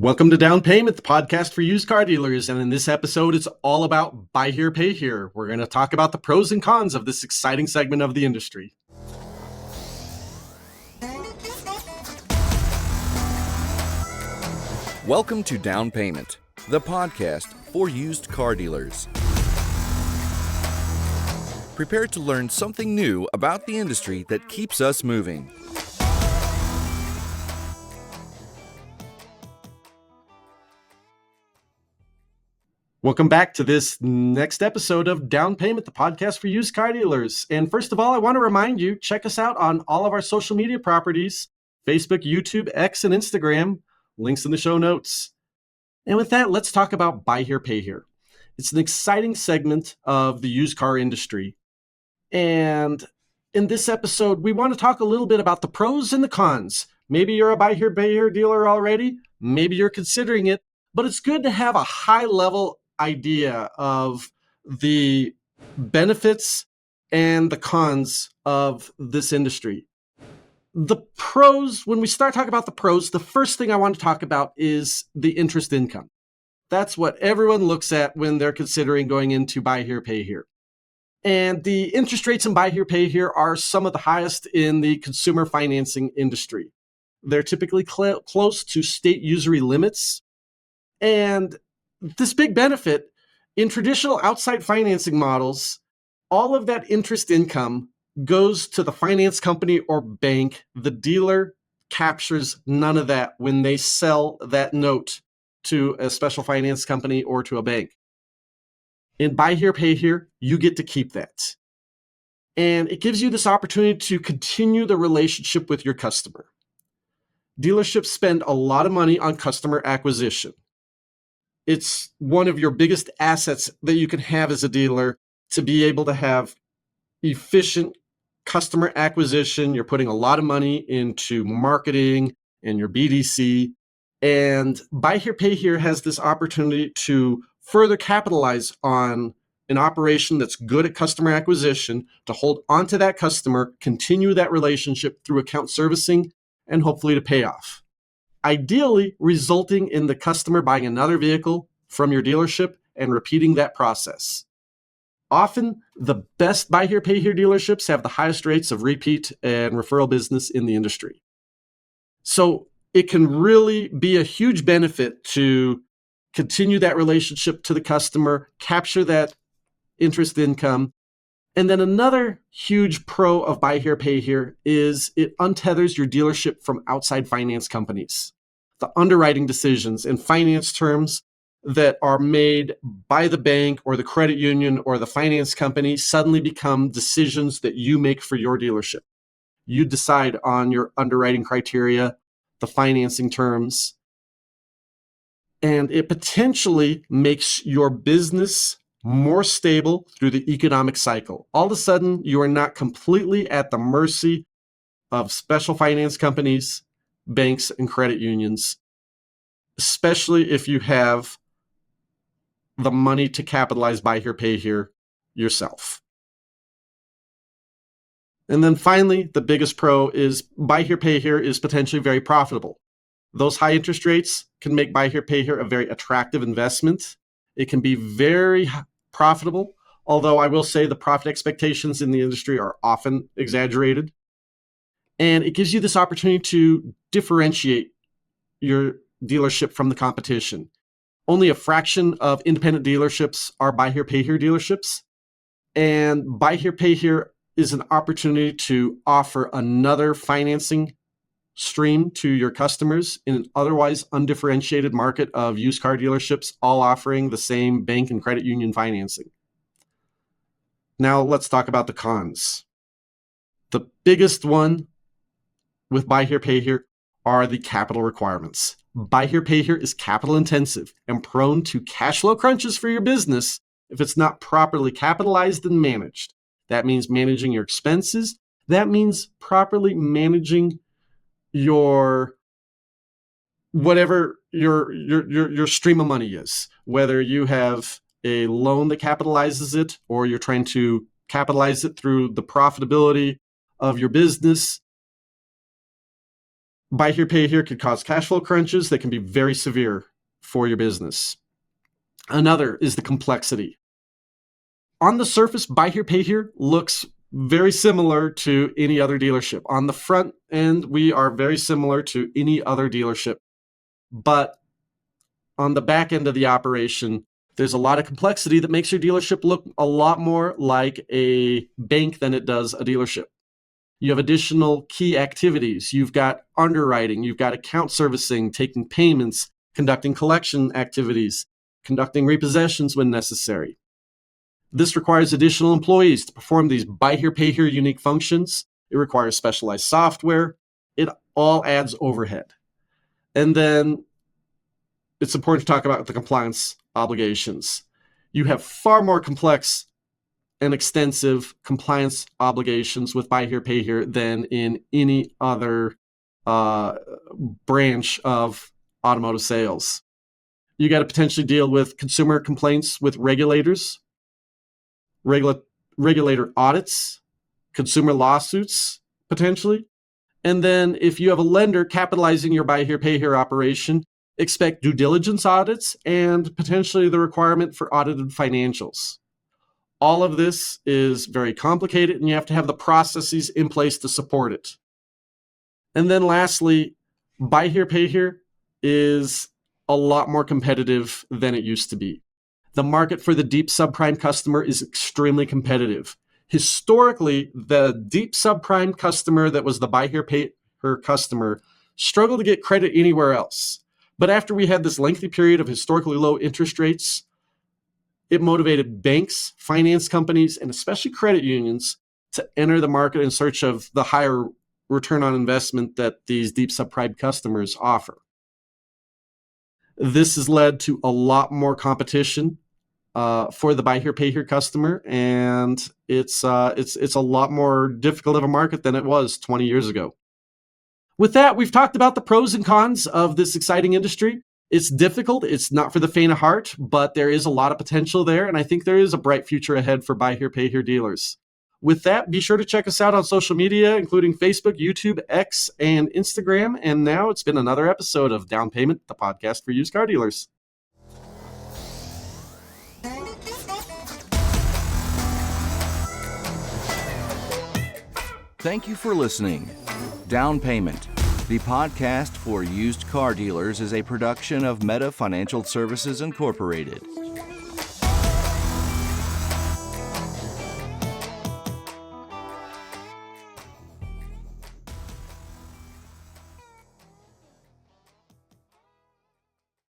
Welcome to Down Payment, the podcast for used car dealers. And in this episode, it's all about buy here, pay here. We're going to talk about the pros and cons of this exciting segment of the industry. Welcome to Down Payment, the podcast for used car dealers. Prepare to learn something new about the industry that keeps us moving. Welcome back to this next episode of Down Payment, the podcast for used car dealers. And first of all, I want to remind you, check us out on all of our social media properties, Facebook, YouTube, X, and Instagram. Links in the show notes. And with that, let's talk about buy here, pay here. It's an exciting segment of the used car industry. And in this episode, we want to talk a little bit about the pros and the cons. Maybe you're a buy here, pay here dealer already. Maybe you're considering it. But it's good to have a high-level idea of the benefits and the cons of this industry. The pros, when we start talking about the pros, the first thing I want to talk about is the interest income. That's what everyone looks at when they're considering going into buy here, pay here. And the interest rates in buy here, pay here are some of the highest in the consumer financing industry. They're typically close to state usury limits. And this big benefit in traditional outside financing models, all of that interest income goes to the finance company or bank. The dealer captures none of that when they sell that note to a special finance company or to a bank. In buy here, pay here, you get to keep that. And it gives you this opportunity to continue the relationship with your customer. Dealerships spend a lot of money on customer acquisition. It's one of your biggest assets that you can have as a dealer to be able to have efficient customer acquisition. You're putting a lot of money into marketing and your BDC. And buy here, pay here has this opportunity to further capitalize on an operation that's good at customer acquisition, to hold onto that customer, continue that relationship through account servicing, and hopefully to pay off. Ideally, resulting in the customer buying another vehicle from your dealership and repeating that process. Often, the best buy here, pay here dealerships have the highest rates of repeat and referral business in the industry. So it can really be a huge benefit to continue that relationship to the customer, capture that interest income. And then another huge pro of buy here, pay here is it untethers your dealership from outside finance companies. The underwriting decisions and finance terms that are made by the bank or the credit union or the finance company suddenly become decisions that you make for your dealership. You decide on your underwriting criteria, the financing terms, and it potentially makes your business more stable through the economic cycle. All of a sudden, you are not completely at the mercy of special finance companies, banks, and credit unions, especially if you have the money to capitalize buy here, pay here yourself. And then finally, the biggest pro is buy here, pay here is potentially very profitable. Those high interest rates can make buy here, pay here a very attractive investment. It can be very profitable, although I will say the profit expectations in the industry are often exaggerated. And it gives you this opportunity to differentiate your dealership from the competition. Only a fraction of independent dealerships are buy here, pay here dealerships. And buy here, pay here is an opportunity to offer another financing stream to your customers in an otherwise undifferentiated market of used car dealerships, all offering the same bank and credit union financing. Now let's talk about the cons. The biggest one with buy here, pay here are the capital requirements. Buy here, pay here is capital intensive and prone to cash flow crunches for your business if it's not properly capitalized and managed. That means managing your expenses. That means properly managing your whatever your stream of money is, whether you have a loan that capitalizes it or you're trying to capitalize it through the profitability of your business. Buy here, pay here could cause cash flow crunches that can be very severe for your business. Another is the complexity. On the surface, buy here, pay here looks very similar to any other dealership. On the front end, we are very similar to any other dealership. But on the back end of the operation, there's a lot of complexity that makes your dealership look a lot more like a bank than it does a dealership. You have additional key activities. You've got underwriting, you've got account servicing, taking payments, conducting collection activities, conducting repossessions when necessary. This requires additional employees to perform these buy here, pay here unique functions. It requires specialized software. It all adds overhead. And then it's important to talk about the compliance obligations. You have far more complex and extensive compliance obligations with buy here, pay here than in any other branch of automotive sales. You got to potentially deal with consumer complaints with regulators, regulator audits, consumer lawsuits, potentially. And then if you have a lender capitalizing your buy here, pay here operation, expect due diligence audits and potentially the requirement for audited financials. All of this is very complicated, and you have to have the processes in place to support it. And then lastly, buy here, pay here is a lot more competitive than it used to be. The market for the deep subprime customer is extremely competitive. Historically, the deep subprime customer that was the buy here, pay here customer struggled to get credit anywhere else. But after we had this lengthy period of historically low interest rates, it motivated banks, finance companies, and especially credit unions to enter the market in search of the higher return on investment that these deep subprime customers offer. This has led to a lot more competition for the buy here, pay here customer, and it's a lot more difficult of a market than it was 20 years ago. With that, we've talked about the pros and cons of this exciting industry. It's difficult. It's not for the faint of heart, but there is a lot of potential there, and I think there is a bright future ahead for buy here, pay here dealers. With that, be sure to check us out on social media, including Facebook, YouTube, X, and Instagram. And now it's been another episode of Down Payment, the podcast for used car dealers. Thank you for listening. Down Payment, the podcast for used car dealers, is a production of Meta Financial Services Incorporated.